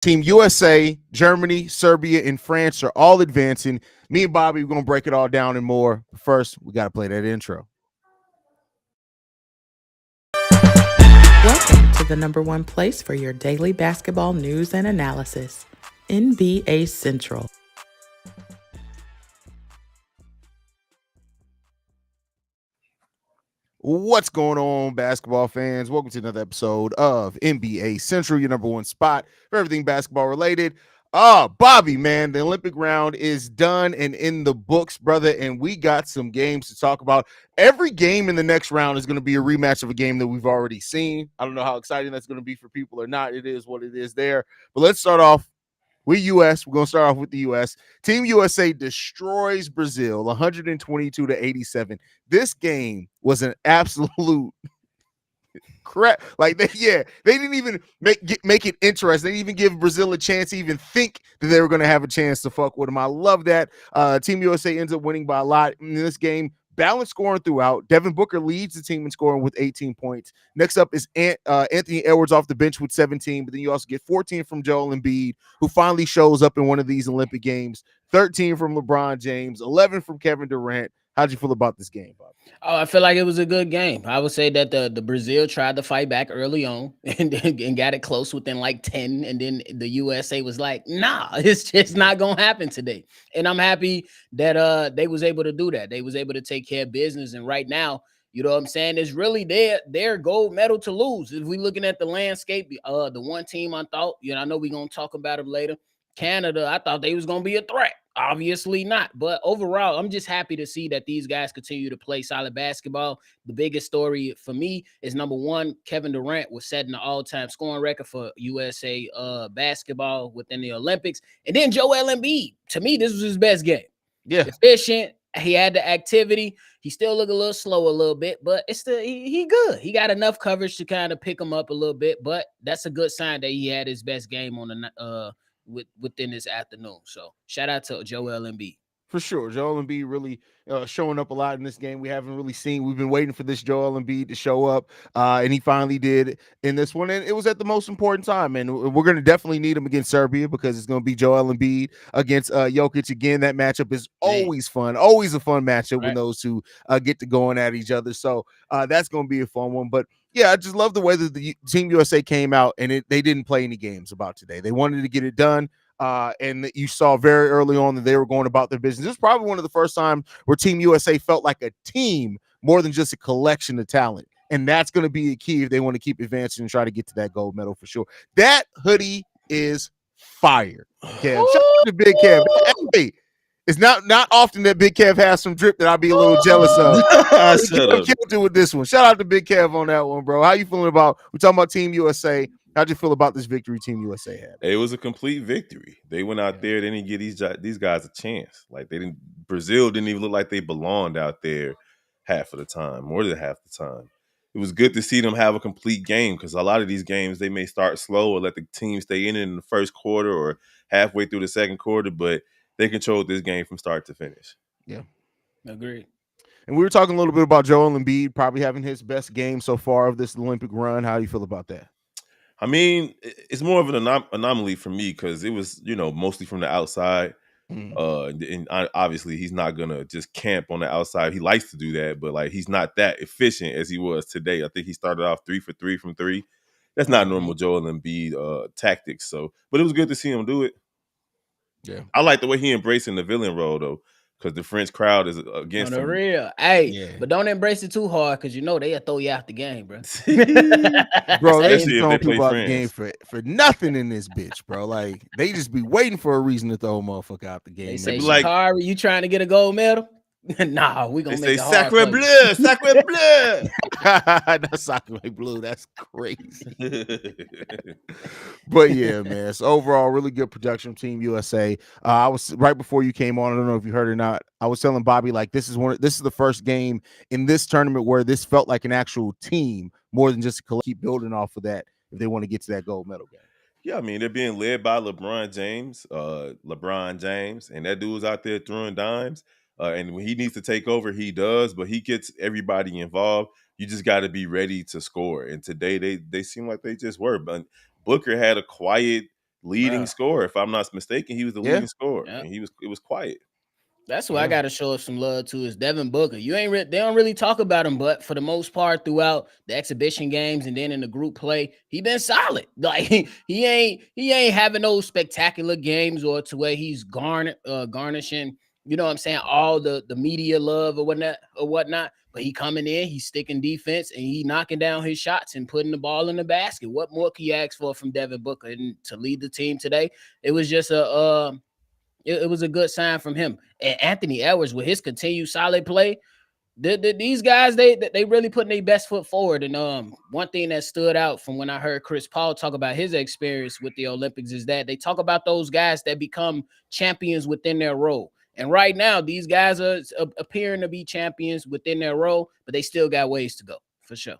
Team USA, Germany, Serbia, and France are all advancing. Me and Bobby, we're going to break it all down and more. First, we got to play that intro. Welcome to the number one place for your daily basketball news and analysis, NBA Central. What's going on, basketball fans? Welcome to another episode of NBA Central, your number one spot for everything basketball related. Bobby, man, the Olympic round is done and in the books, brother, and we got some games to talk about. Every game in the next round is going to be a rematch of a game that we've already seen. I don't know how exciting that's going to be for people or not. It is what it is there. But let's start off with US. We're going to start off with the US. Team USA destroys Brazil 122-87. This game was an absolute crap. Like they didn't even make it interesting. They didn't even give Brazil a chance to even think that they were going to have a chance to fuck with them. I love that. Team USA ends up winning by a lot in this game. Balanced scoring throughout. Devin Booker leads the team in scoring with 18 points. Next up is Anthony Edwards off the bench with 17, but then you also get 14 from Joel Embiid, who finally shows up in one of these Olympic games. 13 from LeBron James, 11 from Kevin Durant. How'd you feel about this game, Bob? Oh, I feel like it was a good game. I would say that the Brazil tried to fight back early on and got it close within like 10. And then the USA was like, nah, it's just not gonna happen today. And I'm happy that they was able to do that. They was able to take care of business. And right now, you know what I'm saying? It's really their gold medal to lose. If we looking at the landscape, the one team I thought, I know we're gonna talk about it later. Canada, I thought they was gonna be a threat. Obviously not. But overall, I'm just happy to see that these guys continue to play solid basketball. The biggest story for me is number one, Kevin Durant was setting the all-time scoring record for USA basketball within the Olympics. And then Joel Embiid. To me, this was his best game. Yeah. Efficient. He had the activity. He still look a little slow a little bit, but it's he good. He got enough coverage to kind of pick him up a little bit, but that's a good sign that he had his best game on the within this afternoon. So shout out to Joel Embiid. For sure. Joel Embiid really showing up a lot in this game. We haven't really seen. We've been waiting for this Joel Embiid to show up, and he finally did in this one. And it was at the most important time. And we're going to definitely need him against Serbia because it's going to be Joel Embiid against Jokic again. That matchup is always fun. Always a fun matchup when those two get to going at each other. So that's going to be a fun one. But yeah, I just love the way that the Team USA came out and they didn't play any games about today. They wanted to get it done. And you saw very early on that they were going about their business. This is probably one of the first times where Team USA felt like a team more than just a collection of talent. And that's going to be the key if they want to keep advancing and try to get to that gold medal for sure. That hoodie is fire. Kev. Shout out to Big Kev. Hey, it's not often that Big Kev has some drip that I'd be a little jealous of. Killed it with this one. Shout out to Big Kev on that one, bro. How you feeling about? We're talking about Team USA. How'd you feel about this victory Team USA had? It was a complete victory. They went out there, they didn't give these guys a chance. Like Brazil didn't even look like they belonged out there half of the time, more than half the time. It was good to see them have a complete game because a lot of these games they may start slow or let the team stay in it in the first quarter or halfway through the second quarter, but they controlled this game from start to finish. Yeah, agreed. And we were talking a little bit about Joel Embiid probably having his best game so far of this Olympic run. How do you feel about that? I mean, it's more of an anomaly for me because it was, mostly from the outside. And obviously he's not gonna just camp on the outside. He likes to do that, but like he's not that efficient as he was today. I think he started off 3 for 3 from 3. That's not normal Joel Embiid tactics. So, but it was good to see him do it. Yeah, I like the way he embracing the villain role though, because the French crowd is against on the him. real. Hey, but don't embrace it too hard because they'll throw you out the game, bro. Bro, they Especially be if throwing they play people out the France. game for nothing in this bitch, bro. Like they just be waiting for a reason to throw a motherfucker out the game. They say, like, Shakari, you trying to get a gold medal? Nah, we gonna make it hard. Sacre bleu, sacre bleu. That's sacre bleu. That's crazy. But yeah, man. So overall, really good production from Team USA. I was right before you came on. I don't know if you heard or not. I was telling Bobby like this is the first game in this tournament where this felt like an actual team more than just a keep building off of that if they want to get to that gold medal game. Yeah, I mean, they're being led by LeBron James, and that dude's out there throwing dimes. And when he needs to take over, he does, but he gets everybody involved. You just got to be ready to score. And today they seem like they just were. But Booker had a quiet leading scorer. If I'm not mistaken, he was the Yeah. leading scorer, Yeah. and it was quiet. That's what I Yeah. got to show some love to is Devin Booker. They don't really talk about him, but for the most part, throughout the exhibition games and then in the group play, he been solid. Like he ain't having those spectacular games or to where he's garnishing, you know what I'm saying, all the media love or whatnot. But he coming in, he's sticking defense and he knocking down his shots and putting the ball in the basket. What more can you ask for from Devin Booker? And to lead the team today, it was just it was a good sign from him. And Anthony Edwards, with his continued solid play, these guys, they really putting their best foot forward. And one thing that stood out from when I heard Chris Paul talk about his experience with the Olympics is that they talk about those guys that become champions within their role. And right now, these guys are appearing to be champions within their role, but they still got ways to go, for sure.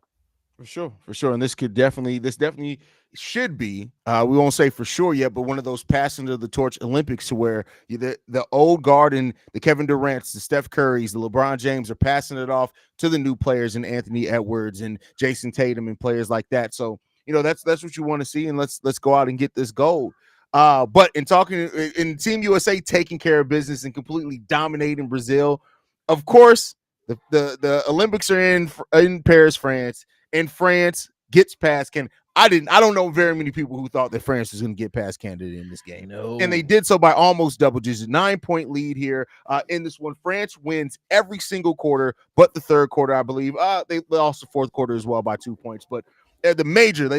For sure. And this definitely should be, we won't say for sure yet, but one of those passing of the torch Olympics to where the old guard and the Kevin Durant's, the Steph Curry's, the LeBron James are passing it off to the new players and Anthony Edwards and Jason Tatum and players like that. So, that's what you want to see. And let's go out and get this gold. But in Team USA taking care of business and completely dominating Brazil, of course, the Olympics are in Paris, France. And France gets past Canada. I don't know very many people who thought that France was going to get past Canada in this game. No. And they did so by almost double digits, 9-point lead here in this one. France wins every single quarter, but the third quarter, I believe. They lost the fourth quarter as well by 2 points. But they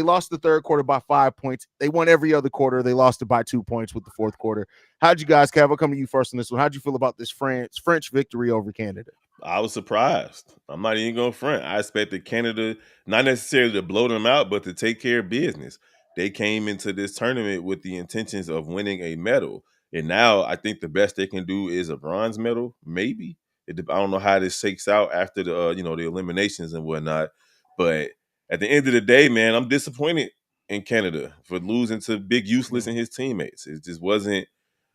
lost the third quarter by 5 points. They won every other quarter. They lost it by 2 points with the fourth quarter. How'd you guys, Kev? I'll come to you first on this one. How'd you feel about this French victory over Canada? I was surprised. I'm not even going to front. I expected Canada not necessarily to blow them out, but to take care of business. They came into this tournament with the intentions of winning a medal. And now I think the best they can do is a bronze medal, maybe. I don't know how this shakes out after the the eliminations and whatnot. But at the end of the day, man, I'm disappointed in Canada for losing to Big Useless and his teammates. It just wasn't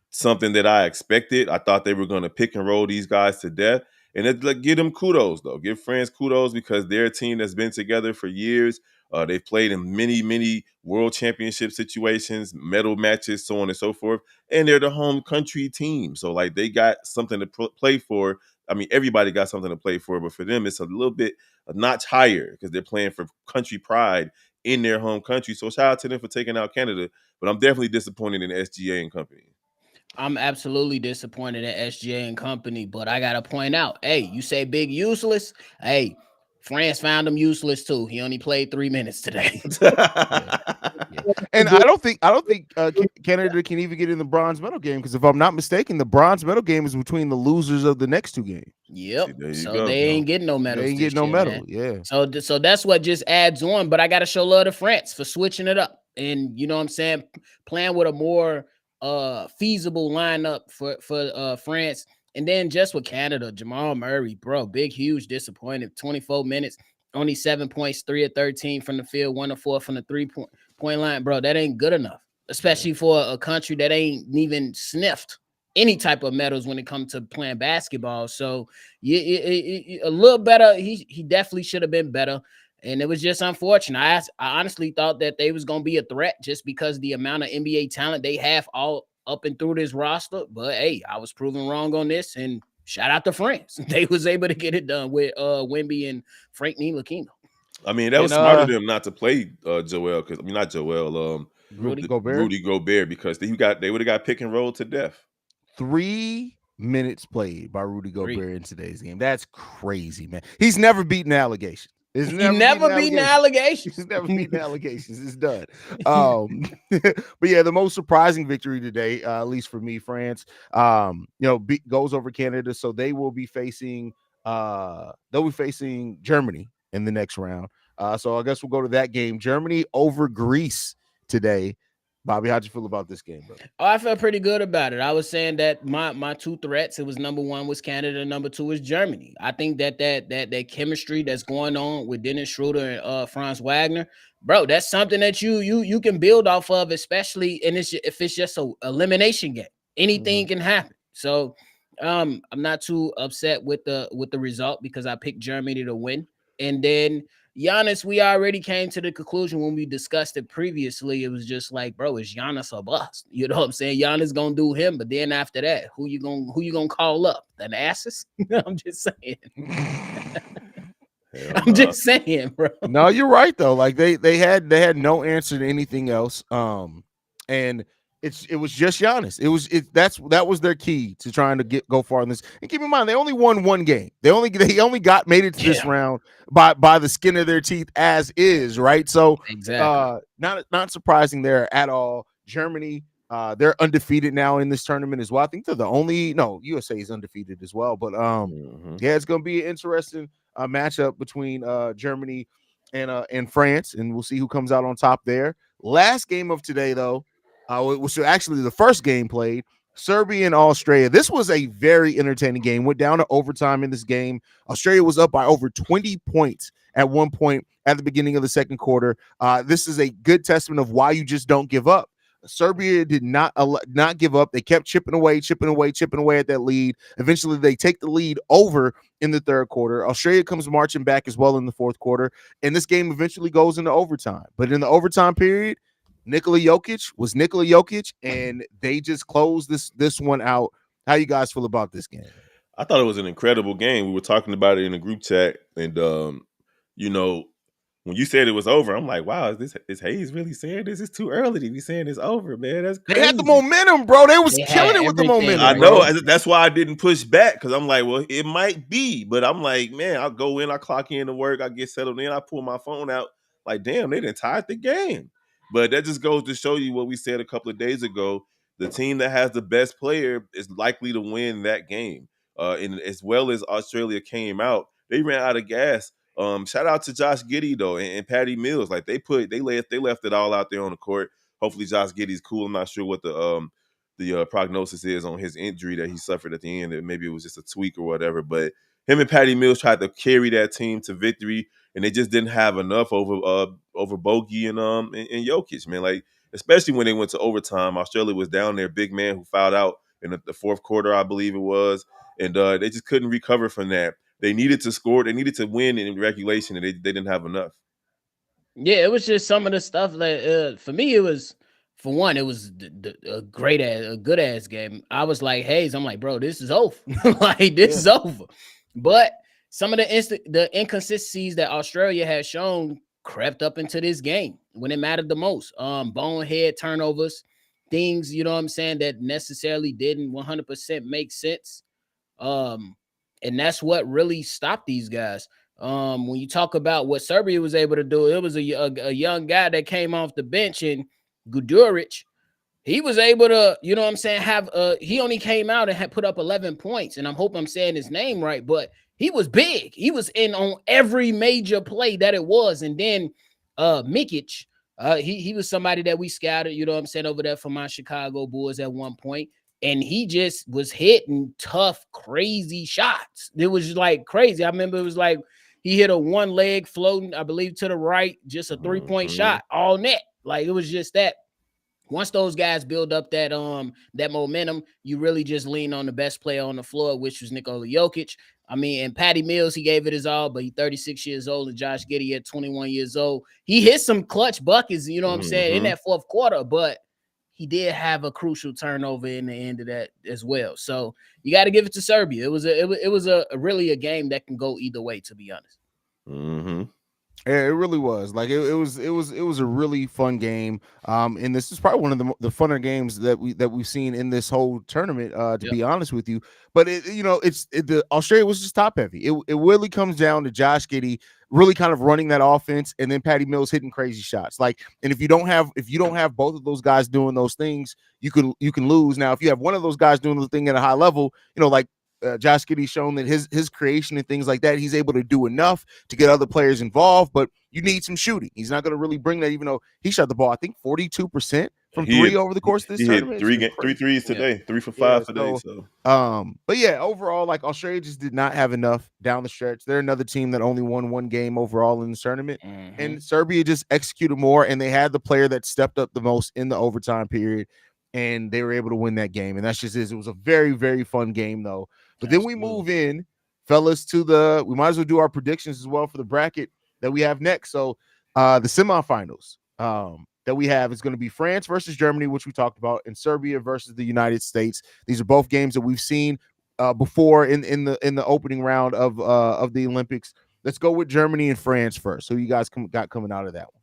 something that I expected. I thought they were going to pick and roll these guys to death. And give them kudos, though. Give France kudos because they're a team that's been together for years. They've played in many, many world championship situations, medal matches, so on and so forth. And they're the home country team. So, they got something to play for. I mean, everybody got something to play for. But for them, it's a little bit a notch higher because they're playing for country pride in their home country. So, shout out to them for taking out Canada. But I'm definitely disappointed in SGA and company. I'm absolutely disappointed in SGA and company, but I gotta point out, hey, you say Big Useless. Hey, France found him useless too. He only played 3 minutes today. Yeah. And I don't think Canada can even get in the bronze medal game because if I'm not mistaken, the bronze medal game is between the losers of the next two games. Yep. So they ain't getting no medals. They ain't getting no medal. Yeah. So that's what just adds on. But I got to show love to France for switching it up, and you know what I'm saying, playing with a more feasible lineup for France. And then just with Canada, Jamal Murray, bro, huge disappointed. 24 minutes, only 7 points, 3 of 13 from the field, 1 of 4 from the 3-point line, bro. That ain't good enough, especially for a country that ain't even sniffed any type of medals when it comes to playing basketball. So a little better. He definitely should have been better. And it was just unfortunate. I honestly thought that they was going to be a threat just because the amount of NBA talent they have all up and through this roster. But hey, I was proven wrong on this. And shout out to France. They was able to get it done with Wemby and Frank Ntilikina. I mean, that was smart of them not to play Joel, because not Joel, Rudy Gobert, because they would have got pick and roll to death. 3 minutes played by Rudy Gobert in today's game. That's crazy, man. He's never beaten allegations. He's never beaten allegations. He's never beaten allegations. It's done. But yeah, the most surprising victory today, at least for me, France, goes over Canada. So they will be facing Germany in the next round. So I guess we'll go to that game. Germany over Greece today. Bobby, how'd you feel about this game, bro? Oh, I felt pretty good about it. I was saying that my two threats, it was number one was Canada, number two is Germany. I think that chemistry that's going on with Dennis Schroeder and Franz Wagner, bro, that's something that you can build off of, especially if it's just a elimination game. Anything can happen. So I'm not too upset with the result because I picked Germany to win. And then Giannis, we already came to the conclusion when we discussed it previously. It was just like, bro, is Giannis a bust? You know what I'm saying? Giannis gonna do him, but then after that, who you gonna call up? An asses? I'm just saying. Hell I'm nah. just saying, bro. No, you're right though. Like they had no answer to anything else. And it was just Giannis. That was their key to trying to go far in this. And keep in mind, they only won one game. They only made it to this Yeah, round by the skin of their teeth as is, right? So exactly. not surprising there at all. Germany, they're undefeated now in this tournament as well. I think they're the only USA is undefeated as well. But yeah, it's gonna be an interesting matchup between Germany and France, and we'll see who comes out on top there. Last game of today, though, it was actually the first game played. Serbia and Australia. This was a very entertaining game. Went down to overtime in this game. Australia was up by over 20 points at one point at the beginning of the second quarter. This is a good testament of why you just don't give up. Serbia did not give up. They kept chipping away at that lead. Eventually, they take the lead over in the third quarter. Australia comes marching back as well in the fourth quarter, and this game eventually goes into overtime. But in the overtime period, Nikola Jokic, and they just closed this one out. How you guys feel about this game? I thought it was an incredible game. We were talking about it in a group chat, and you know, when you said it was over, I'm like, wow, is Haize really saying this? It's too early to be saying it's over, man. That's They had the crazy. momentum, bro. They was They killing had it with the everything, momentum, I bro. know. bro. That's why I didn't push back, because I'm like, well, it might be, but I'm like, man, I'll go in, I clock in to work, I get settled in, I pull my phone out, like, damn, they done tied the game. But that just goes to show you what we said a couple of days ago. The team that has the best player is likely to win that game. And as well as Australia came out, they ran out of gas. Shout out to Josh Giddey though, and Patty Mills. Like they left it all out there on the court. Hopefully Josh Giddey's cool. I'm not sure what the prognosis is on his injury that he suffered at the end. Maybe it was just a tweak or whatever. But him and Patty Mills tried to carry that team to victory, and they just didn't have enough over Bogey and Jokic, man. Like especially when they went to overtime, Australia was down there, big man who fouled out in the fourth quarter, I believe it was, and they just couldn't recover from that. They needed to score, they needed to win in regulation, and they didn't have enough. Yeah, it was just some of the stuff that for me, it was for one, it was a good ass game. I was like, Haize, I'm like, bro, this is over. Like this is over. But some of the inconsistencies that Australia has shown crept up into this game when it mattered the most. Bonehead turnovers, things, you know what I'm saying, that necessarily didn't 100% make sense. And that's what really stopped these guys. When you talk about what Serbia was able to do, it was a young guy that came off the bench in Guduric. He was able to, you know what I'm saying, have he only came out and had put up 11 points, and I hope I'm saying his name right, but he was big. He was in on every major play that it was. And then Mikic, he was somebody that we scouted, you know what I'm saying, over there for my Chicago Bulls at one point. And he just was hitting tough, crazy shots. It was like crazy. I remember it was like he hit a one leg floating, I believe, to the right, just a 3-point shot, all net. Like it was just that. Once those guys build up that momentum, you really just lean on the best player on the floor, which was Nikola Jokic. I mean, and Patty Mills, he gave it his all, but he's 36 years old, and Josh Giddey at 21 years old. He hit some clutch buckets, you know what I'm saying, in that fourth quarter, but he did have a crucial turnover in the end of that as well. So you got to give it to Serbia. It was a really a game that can go either way, to be honest. Yeah, it really was. Like it was a really fun game. And this is probably one of the funner games that we've seen in this whole tournament. To be honest with you, but the Australia was just top heavy. It really comes down to Josh Giddey really kind of running that offense, and then Patty Mills hitting crazy shots. Like, and if you don't have both of those guys doing those things, you can lose. Now, if you have one of those guys doing the thing at a high level, like Josh Giddey's shown that his creation and things like that, he's able to do enough to get other players involved, but you need some shooting. He's not going to really bring that, even though he shot the ball, I think 42% from three over the course of this tournament. He hit three threes today, 3 for 5 today. So, but yeah, overall, like Australia just did not have enough down the stretch. They're another team that only won one game overall in the tournament, and Serbia just executed more, and they had the player that stepped up the most in the overtime period, and they were able to win that game. And that's just it. It was a very, very fun game, though. But then we move in, fellas, we might as well do our predictions as well for the bracket. that we have next. So the semifinals that we have is going to be France versus Germany, which we talked about, and Serbia versus the United States. These are both games that we've seen before in the opening round of the Olympics. Let's go with Germany and France first. So you guys got coming out of that one?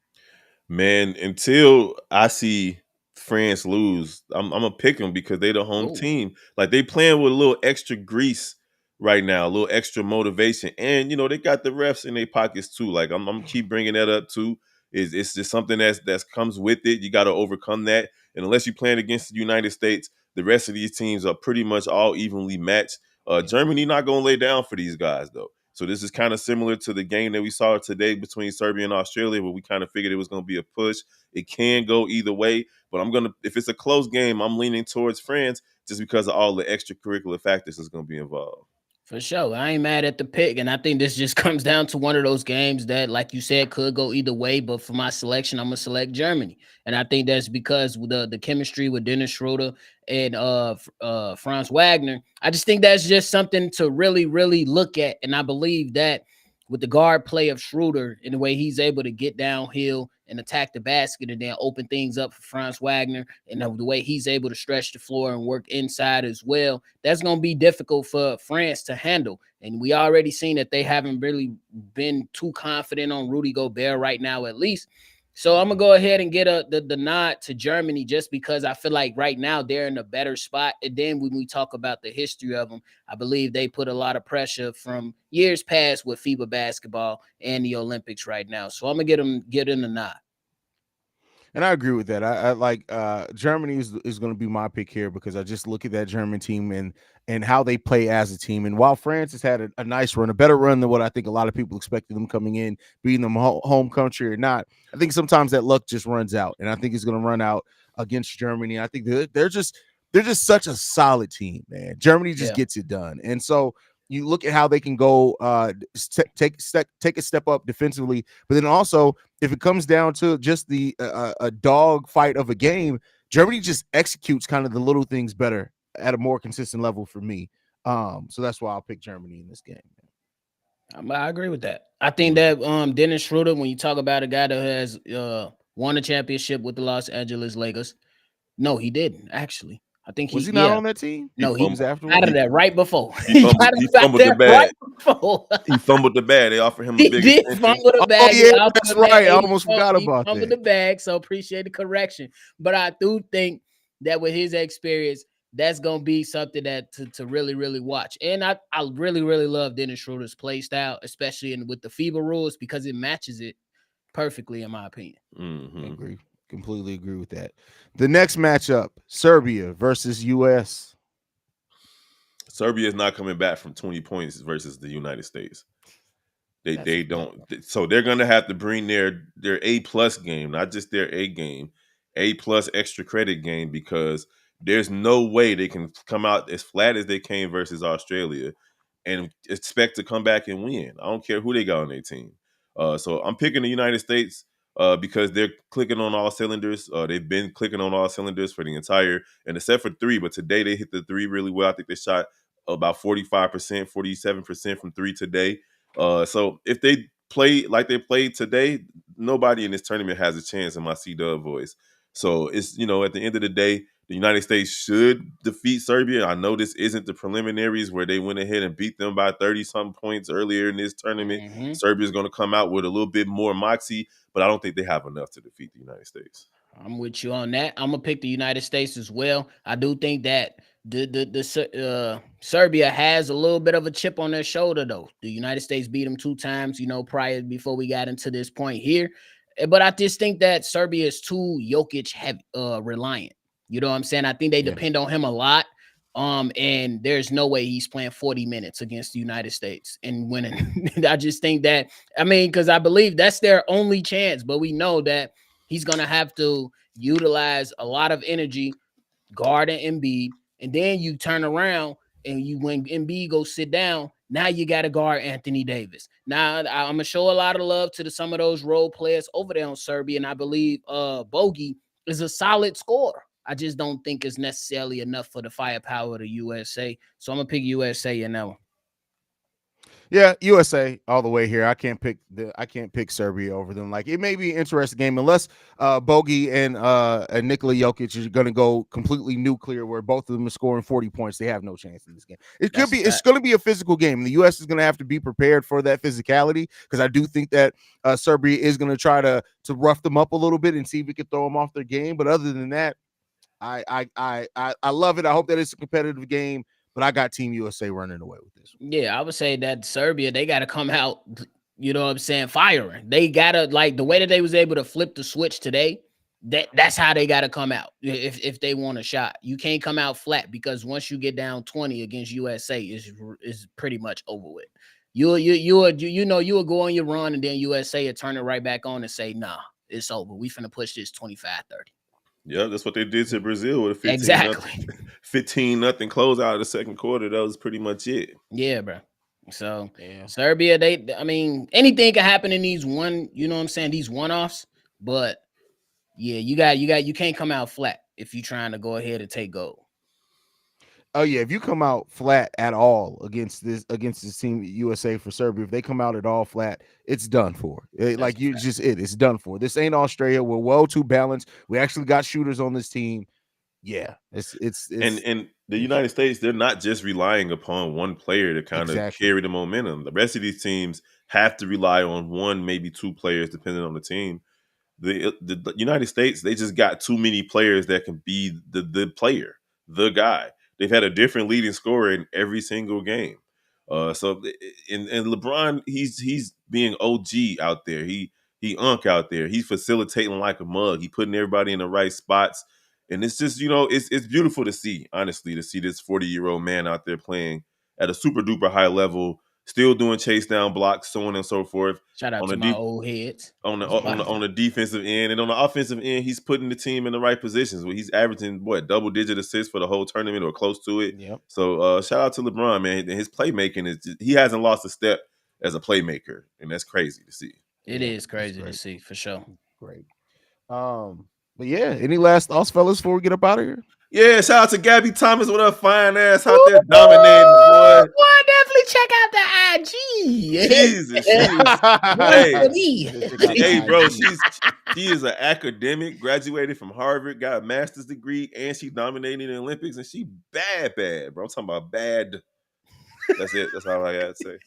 Man, until I see France lose, I'm gonna pick them because they the home Oh, team. Like they playing with a little extra grease right now, a little extra motivation, and they got the refs in their pockets too. Like I'm keep bringing that up too. It's just something that's comes with it. You got to overcome that, and unless you're playing against the United States, the rest of these teams are pretty much all evenly matched. Germany not gonna lay down for these guys though. So this is kind of similar to the game that we saw today between Serbia and Australia, where we kind of figured it was going to be a push. It can go either way, but if it's a close game, I'm leaning towards France just because of all the extracurricular factors that's going to be involved. for sure. I ain't mad at the pick. And I think this just comes down to one of those games that, like you said, could go either way. But for my selection, I'm going to select Germany. And I think that's because the chemistry with Dennis Schroeder and Franz Wagner, I just think that's just something to really, really look at. And I believe that with the guard play of Schroeder and the way he's able to get downhill and attack the basket and then open things up for Franz Wagner and the way he's able to stretch the floor and work inside as well, that's going to be difficult for France to handle. And we already seen that they haven't really been too confident on Rudy Gobert right now, at least. So I'm going to go ahead and get the nod to Germany just because I feel like right now they're in a better spot. And then when we talk about the history of them, I believe they put a lot of pressure from years past with FIBA basketball and the Olympics right now. So I'm going to get in the nod. And I agree with that. I like Germany is going to be my pick here because I just look at that German team and how they play as a team. And while France has had a nice run, a better run than what I think a lot of people expected them coming in, beating them home country or not, I think sometimes that luck just runs out. And I think it's going to run out against Germany. I think they're just such a solid team, man. Germany just gets it done. And so you look at how they can go take a step up defensively, but then also if it comes down to just the a dog fight of a game, Germany just executes kind of the little things better at a more consistent level for me. So that's why I'll pick Germany in this game. I agree with that. I think that Dennis Schroeder, when you talk about a guy that has won a championship with the Los Angeles Lakers, no, he didn't actually. I think was he not on that team? No, he was out of that right before. He fumbled the bag. Right before. He fumbled the bag. They offered him a He big did extension. fumble the bag. Oh yeah, that's right. I almost forgot about fumbled that. the bag, so appreciate the correction. But I do think that with his experience, that's gonna be something that to really, really watch. And I really, really love Dennis Schroeder's play style, especially with the FIBA rules, because it matches it perfectly, in my opinion. I agree. Completely agree with that. The next matchup, Serbia versus US. Serbia is not coming back from 20 points versus the United States. They don't. So they're gonna have to bring their A+ game, not just their A game, A+ extra credit game, because there's no way they can come out as flat as they came versus Australia and expect to come back and win. I don't care who they got on their team. So I'm picking the United States because they're clicking on all cylinders. They've been clicking on all cylinders for the entire, and except for three, but today they hit the three really well. I think they shot about 45%, 47% from three today. So if they play like they played today, nobody in this tournament has a chance in my C-Dub voice. So it's, at the end of the day, the United States should defeat Serbia. I know this isn't the preliminaries where they went ahead and beat them by 30-something points earlier in this tournament. Serbia is going to come out with a little bit more moxie, but I don't think they have enough to defeat the United States. I'm with you on that. I'm gonna pick the United States as well. I do think that the Serbia has a little bit of a chip on their shoulder, though. The United States beat them 2 times, before we got into this point here. But I just think that Serbia is too Jokic heavy, reliant. You know what I'm saying? I think they depend on him a lot. And there's no way he's playing 40 minutes against the United States and winning. I just think that, because I believe that's their only chance, but we know that he's going to have to utilize a lot of energy guarding Embiid. And then you turn around and when Embiid goes sit down, now you got to guard Anthony Davis. Now, I'm going to show a lot of love to some of those role players over there on Serbia. And I believe Bogey is a solid scorer. I just don't think it's necessarily enough for the firepower of the USA. So I'm going to pick USA in that one. Yeah, USA all the way here. I can't pick Serbia over them. Like it may be an interesting game unless Bogey and Nikola Jokic are going to go completely nuclear, where both of them are scoring 40 points. They have no chance in this game. That's a It's fact. going to be a physical game. The US is going to have to be prepared for that physicality because I do think that Serbia is going to try to rough them up a little bit and see if we can throw them off their game. But other than that, I love it. I hope that it's a competitive game, but I got Team USA running away with this one. Yeah, I would say that Serbia, they got to come out, you know what I'm saying, firing. They got to, like, the way that they was able to flip the switch today, that's how they got to come out if they want a shot. You can't come out flat, because once you get down 20 against USA, is pretty much over with. You will go on your run, and then USA will turn it right back on and say, nah, it's over. We finna push this 25-30. Yeah, that's what they did to Brazil with a 15 nothing, Exactly. 15 nothing closeout of the second quarter. That was pretty much it. Yeah, bro. So Yeah. Serbia, I mean, anything can happen in these you know what I'm saying, these one-offs. But yeah, you can't come out flat if you're trying to go ahead and take gold. Oh yeah, if you come out flat at all against this team USA for Serbia, if they come out at all flat, it's done for. That's Like a you fact. just it's done for. This ain't Australia. We're well too balanced. We actually got shooters on this team. Yeah, And the United States, they're not just relying upon one player to kind of exactly. carry the momentum. The rest of these teams have to rely on one, maybe two players, depending on the team. The United States, they just got too many players that can be the player, the guy. They've had a different leading scorer in every single game. And LeBron, he's being OG out there. He unk out there. He's facilitating like a mug. He putting everybody in the right spots. And it's just, it's beautiful to see, honestly, to see this 40-year-old man out there playing at a super duper high level, still doing chase down blocks, so on and so forth. Shout out On to the my deep old heads. on the It's on the popping. on the defensive end, and on the offensive end, he's putting the team in the right positions. Where he's averaging double digit assists for the whole tournament or close to it. Yep. So shout out to LeBron, man. His playmaking he hasn't lost a step as a playmaker, and that's crazy to see. It Yeah, is it's crazy to great. see, for sure. Great. But yeah, any last thoughts, fellas, before we get up out of here? Yeah, shout out to Gabby Thomas with her fine ass out Ooh, there dominating, boy. boy, definitely check out the IG. Jesus, she is. One Hey, for me. Check out hey, the bro, IG. she is an academic, graduated from Harvard, got a master's degree, and she dominated in the Olympics, and she bad, bro. I'm talking about bad. That's it. That's all I got to say.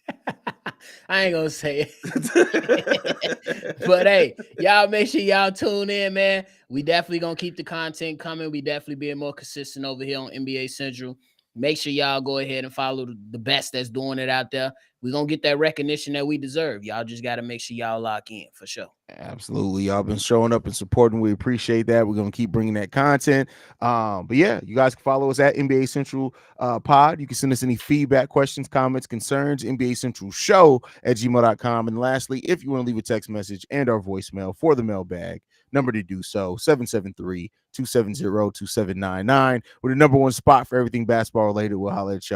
I ain't gonna say it. But hey, y'all make sure y'all tune in, man. We definitely gonna keep the content coming. We definitely being more consistent over here on NBA Central. Make sure y'all go ahead and follow the best that's doing it out there. We're gonna get that recognition that we deserve. Y'all just gotta make sure y'all lock in, for sure. Absolutely, y'all been showing up and supporting. We appreciate that. We're gonna keep bringing that content. But yeah, you guys can follow us at NBA Central Pod. You can send us any feedback, questions, comments, concerns. NBA Central Show at gmail.com. And lastly, if you want to leave a text message and our voicemail for the mailbag, number to do so 773-270-2799. We're the number one spot for everything basketball related. We'll holler at y'all.